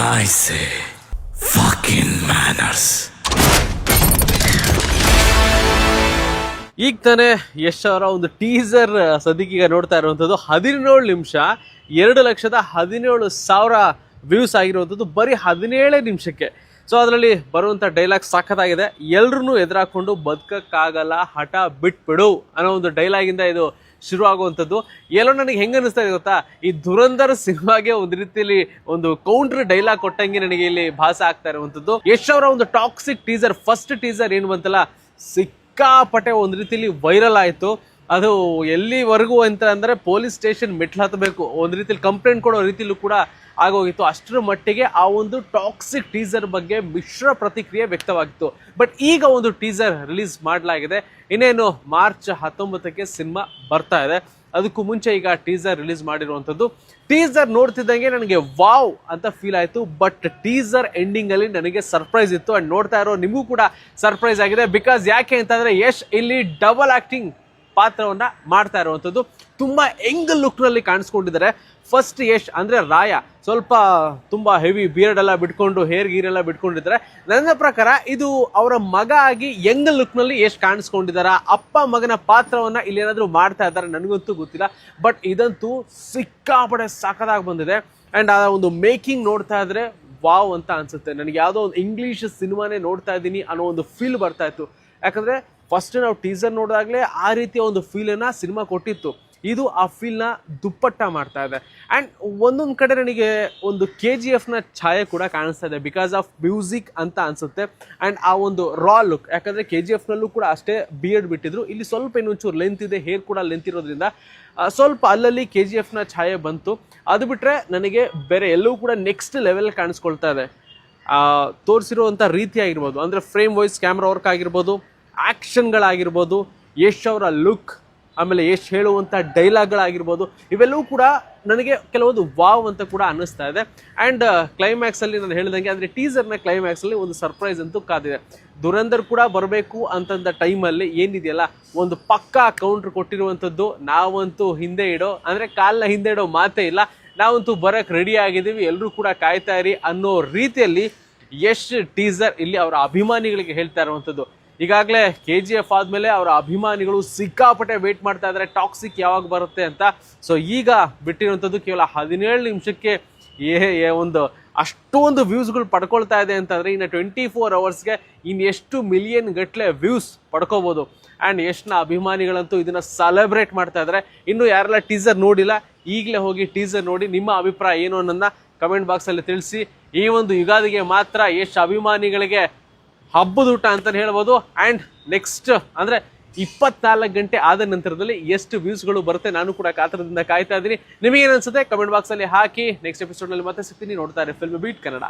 I say fucking manners. ಈಗ ತಾನೇ ಯಶ್ ಅವರ ಒಂದು ಟೀಸರ್ ಸದ್ಯಕ್ಕೀಗ ನೋಡ್ತಾ ಇರುವಂಥದ್ದು 17 ನಿಮಿಷ 2,17,000 ವ್ಯೂಸ್ ಆಗಿರುವಂಥದ್ದು ಬರೀ 17 ನಿಮಿಷಕ್ಕೆ. ಸೊ ಅದರಲ್ಲಿ ಬರುವಂಥ ಡೈಲಾಗ್ ಸಖತ್ತಾಗಿದೆ. ಎಲ್ರೂ ಎದುರಾಕೊಂಡು ಬದುಕಕ್ಕಾಗಲ್ಲ, ಹಠ ಬಿಟ್ಬಿಡು ಅನ್ನೋ ಒಂದು ಡೈಲಾಗಿಂದ ಇದು ಶುರು ಆಗುವಂಥದ್ದು. ಎಲ್ಲೋ ನನಗೆ ಹೆಂಗೆ ಅನಿಸ್ತಾ ಇದೆ ಗೊತ್ತಾ, ಈ ಧುರಂಧರ್ ಸಿನಿಮಾಗೆ ಒಂದು ರೀತಿಯಲ್ಲಿ ಒಂದು ಕೌಂಟರ್ ಡೈಲಾಗ್ ಕೊಟ್ಟಂಗೆ ನನಗೆ ಇಲ್ಲಿ ಭಾಸ ಆಗ್ತಾ ಇರುವಂಥದ್ದು. ಯಶ್ ಅವರ ಒಂದು ಟಾಕ್ಸಿಕ್ ಟೀಸರ್, ಫಸ್ಟ್ ಟೀಸರ್ ಏನು ಬಂತಲ್ಲ, ಸಿಕ್ಕಾಪಟ್ಟೆ ಒಂದು ರೀತಿಯಲ್ಲಿ ವೈರಲ್ ಆಯಿತು. ಅದು ಎಲ್ಲಿವರೆಗೂ ಅಂತ ಅಂದರೆ ಪೊಲೀಸ್ ಸ್ಟೇಷನ್ ಮೆಟ್ಲು ಹತ್ತಬೇಕು, ಒಂದು ರೀತಿಯಲ್ಲಿ ಕಂಪ್ಲೇಂಟ್ ಕೊಡೋ ರೀತಿಯಲ್ಲೂ ಕೂಡ ಆಗೋಗಿತ್ತು. ಅಷ್ಟರ ಮಟ್ಟಿಗೆ ಆ ಒಂದು ಟಾಕ್ಸಿಕ್ ಟೀಸರ್ ಬಗ್ಗೆ ಮಿಶ್ರ ಪ್ರತಿಕ್ರಿಯೆ ವ್ಯಕ್ತವಾಗಿತ್ತು. ಬಟ್ ಈಗ ಒಂದು ಟೀಸರ್ ರಿಲೀಸ್ ಮಾಡಲಾಗಿದೆ. ಇನ್ನೇನು ಮಾರ್ಚ್ 19ಕ್ಕೆ ಸಿನಿಮಾ ಬರ್ತಾ ಇದೆ. ಅದಕ್ಕೂ ಮುಂಚೆ ಈಗ ಟೀಸರ್ ರಿಲೀಸ್ ಮಾಡಿರುವಂಥದ್ದು. ಟೀಸರ್ ನೋಡ್ತಿದ್ದಂಗೆ ನನಗೆ ವಾವ್ ಅಂತ ಫೀಲ್ ಆಯಿತು. ಬಟ್ ಟೀಸರ್ ಎಂಡಿಂಗಲ್ಲಿ ನನಗೆ ಸರ್ಪ್ರೈಸ್ ಇತ್ತು. ಆ್ಯಂಡ್ ನೋಡ್ತಾ ಇರೋ ನಿಮಗೂ ಕೂಡ ಸರ್ಪ್ರೈಸ್ ಆಗಿದೆ. ಬಿಕಾಸ್ ಯಾಕೆ ಅಂತಂದರೆ ಯಶ್ ಇಲ್ಲಿ ಡಬಲ್ ಆ್ಯಕ್ಟಿಂಗ್ ಪಾತ್ರವನ್ನ ಮಾಡ್ತಾ ಇರುವಂಥದ್ದು. ತುಂಬ ಯಂಗ್ ಲುಕ್ನಲ್ಲಿ ಕಾಣಿಸ್ಕೊಂಡಿದ್ದಾರೆ. ಫಸ್ಟ್ ಯಶ್ ಅಂದರೆ ರಾಯ ಸ್ವಲ್ಪ ತುಂಬ ಹೆವಿ ಬಿಯರ್ಡ್ ಎಲ್ಲ ಬಿಟ್ಕೊಂಡು ಹೇರ್ ಗೀರ್ ಎಲ್ಲ ಬಿಟ್ಕೊಂಡಿದ್ದಾರೆ. ನನ್ನ ಪ್ರಕಾರ ಇದು ಅವರ ಮಗ ಆಗಿ ಯಂಗ್ ಲುಕ್ನಲ್ಲಿ ಯಶ್ ಕಾಣಿಸ್ಕೊಂಡಿದ್ದಾರೆ. ಅಪ್ಪ ಮಗನ ಪಾತ್ರವನ್ನ ಇಲ್ಲಿ ಏನಾದರೂ ಮಾಡ್ತಾ ಇದ್ದಾರೆ, ನನಗಂತೂ ಗೊತ್ತಿಲ್ಲ. ಬಟ್ ಇದಂತೂ ಸಿಕ್ಕಾಪಡೆ ಸಖತ್ತಾಗಿ ಬಂದಿದೆ. ಆ್ಯಂಡ್ ಆ ಒಂದು ಮೇಕಿಂಗ್ ನೋಡ್ತಾ ಇದ್ರೆ ವಾವ್ ಅಂತ ಅನ್ಸುತ್ತೆ. ನನಗೆ ಯಾವುದೋ ಒಂದು ಇಂಗ್ಲೀಷ್ ಸಿನಿಮಾನೇ ನೋಡ್ತಾ ಇದ್ದೀನಿ ಅನ್ನೋ ಒಂದು ಫೀಲ್ ಬರ್ತಾ ಇತ್ತು. ಯಾಕಂದರೆ ಫಸ್ಟ್ ನಾವು ಟೀಸರ್ ನೋಡಿದಾಗಲೇ ಆ ರೀತಿಯ ಒಂದು ಫೀಲನ್ನು ಸಿನಿಮಾ ಕೊಟ್ಟಿತ್ತು. ಇದು ಆ ಫೀಲ್ನ ದುಪ್ಪಟ್ಟ ಮಾಡ್ತಾ ಇದೆ. ಆ್ಯಂಡ್ ಒಂದೊಂದು ಕಡೆ ನನಗೆ ಒಂದು KGFನ ಛಾಯೆ ಕೂಡ ಕಾಣಿಸ್ತಾ ಇದೆ, ಬಿಕಾಸ್ ಆಫ್ ಮ್ಯೂಸಿಕ್ ಅಂತ ಅನಿಸುತ್ತೆ. ಆ್ಯಂಡ್ ಆ ಒಂದು ರಾ ಲುಕ್, ಯಾಕಂದರೆ KGFನಲ್ಲೂ ಕೂಡ ಅಷ್ಟೇ ಬಿಯರ್ಡ್ ಬಿಟ್ಟಿದ್ರು. ಇಲ್ಲಿ ಸ್ವಲ್ಪ ಇನ್ನೊಂಚೂರು ಲೆಂತ್ ಇದೆ, ಹೇರ್ ಕೂಡ ಲೆಂತ್ ಇರೋದ್ರಿಂದ ಸ್ವಲ್ಪ ಅಲ್ಲಲ್ಲಿ KGFನ ಛಾಯೆ ಬಂತು. ಅದು ಬಿಟ್ಟರೆ ನನಗೆ ಬೇರೆ ಎಲ್ಲವೂ ಕೂಡ ನೆಕ್ಸ್ಟ್ ಲೆವೆಲ್ ಕಾಣಿಸ್ಕೊಳ್ತಾ ಇದೆ. ತೋರಿಸಿರುವಂಥ ರೀತಿ ಆಗಿರ್ಬೋದು, ಅಂದರೆ ಫ್ರೇಮ್ ವಾಯ್ಸ್ ಕ್ಯಾಮ್ರಾ ವರ್ಕ್ ಆಗಿರ್ಬೋದು, ಆ್ಯಕ್ಷನ್ಗಳಾಗಿರ್ಬೋದು, ಯಶ್ ಅವರ ಲುಕ್, ಆಮೇಲೆ ಯಶ್ ಹೇಳುವಂಥ ಡೈಲಾಗ್ಗಳಾಗಿರ್ಬೋದು, ಇವೆಲ್ಲವೂ ಕೂಡ ನನಗೆ ಕೆಲವೊಂದು ವಾವ್ ಅಂತ ಕೂಡ ಅನ್ನಿಸ್ತಾ ಇದೆ. ಆ್ಯಂಡ್ ಕ್ಲೈಮ್ಯಾಕ್ಸಲ್ಲಿ ನಾನು ಹೇಳಿದಂಗೆ, ಅಂದರೆ ಟೀಸರ್ನ ಕ್ಲೈಮ್ಯಾಕ್ಸಲ್ಲಿ ಒಂದು ಸರ್ಪ್ರೈಸ್ ಅಂತೂ ಕಾದಿದೆ. ಧುರಂಧರ್ ಕೂಡ ಬರಬೇಕು ಅಂತಂದ ಟೈಮಲ್ಲಿ ಏನಿದೆಯಲ್ಲ, ಒಂದು ಪಕ್ಕಾ ಕೌಂಟ್ರ್ ಕೊಟ್ಟಿರುವಂಥದ್ದು. ನಾವಂತೂ ಹಿಂದೆ ಇಡೋ, ಅಂದರೆ ಕಾಲನ್ನ ಹಿಂದೆ ಇಡೋ ಮಾತೇ ಇಲ್ಲ, ನಾವಂತೂ ಬರೋಕ್ಕೆ ರೆಡಿ ಆಗಿದ್ದೀವಿ, ಎಲ್ಲರೂ ಕೂಡ ಕಾಯ್ತಾ ಇರಿ ಅನ್ನೋ ರೀತಿಯಲ್ಲಿ ಯಶ್ ಟೀಸರ್ ಇಲ್ಲಿ ಅವರ ಅಭಿಮಾನಿಗಳಿಗೆ ಹೇಳ್ತಾ ಇರುವಂಥದ್ದು. ಈಗಾಗಲೇ KGF ಆದಮೇಲೆ ಅವರ ಅಭಿಮಾನಿಗಳು ಸಿಕ್ಕಾಪಟ್ಟೆ ವೇಟ್ ಮಾಡ್ತಾ ಇದ್ದಾರೆ ಟಾಕ್ಸಿಕ್ ಯಾವಾಗ ಬರುತ್ತೆ ಅಂತ. ಸೊ ಈಗ ಬಿಟ್ಟಿರುವಂಥದ್ದು ಕೇವಲ 17 ನಿಮಿಷಕ್ಕೆ ಒಂದು ಅಷ್ಟೊಂದು ವ್ಯೂಸ್ಗಳು ಪಡ್ಕೊಳ್ತಾ ಇದೆ ಅಂತಂದರೆ ಇನ್ನು 24 ಅವರ್ಸ್ಗೆ ಇನ್ನೆಷ್ಟು ಮಿಲಿಯನ್ ಗಟ್ಟಲೆ ವ್ಯೂಸ್ ಪಡ್ಕೋಬೋದು. ಆ್ಯಂಡ್ ಯಶ್ನ ಅಭಿಮಾನಿಗಳಂತೂ ಇದನ್ನು ಸೆಲೆಬ್ರೇಟ್ ಮಾಡ್ತಾ ಇದ್ದಾರೆ. ಇನ್ನು ಯಾರೆಲ್ಲ ಟೀಸರ್ ನೋಡಿಲ್ಲ, ಈಗಲೇ ಹೋಗಿ ಟೀಸರ್ ನೋಡಿ ನಿಮ್ಮ ಅಭಿಪ್ರಾಯ ಏನು ಅನ್ನೋದನ್ನ ಕಮೆಂಟ್ ಬಾಕ್ಸಲ್ಲಿ ತಿಳಿಸಿ. ಈ ಒಂದು ಯುಗಾದಿಗೆ ಮಾತ್ರ ಯಶ್ ಅಭಿಮಾನಿಗಳಿಗೆ ಹಬ್ಬದ ಊಟ ಅಂತಲೇ ಹೇಳ್ಬೋದು. ಆ್ಯಂಡ್ ನೆಕ್ಸ್ಟ್ ಅಂದರೆ 24 ಗಂಟೆ ಆದ ನಂತರದಲ್ಲಿ ಎಷ್ಟು ವ್ಯೂಸ್ಗಳು ಬರುತ್ತೆ ನಾನು ಕೂಡ ಕಾತರದಿಂದ ಕಾಯ್ತಾ ಇದ್ದೀನಿ. ನಿಮಗೇನು ಅನ್ಸುತ್ತೆ ಕಮೆಂಟ್ ಬಾಕ್ಸಲ್ಲಿ ಹಾಕಿ. ನೆಕ್ಸ್ಟ್ ಎಪಿಸೋಡ್ನಲ್ಲಿ ಮತ್ತೆ ಸಿಗ್ತೀನಿ. ನೋಡ್ತಾರೆ ಫಿಲ್ಮ್ ಬೀಟ್ ಕನ್ನಡ.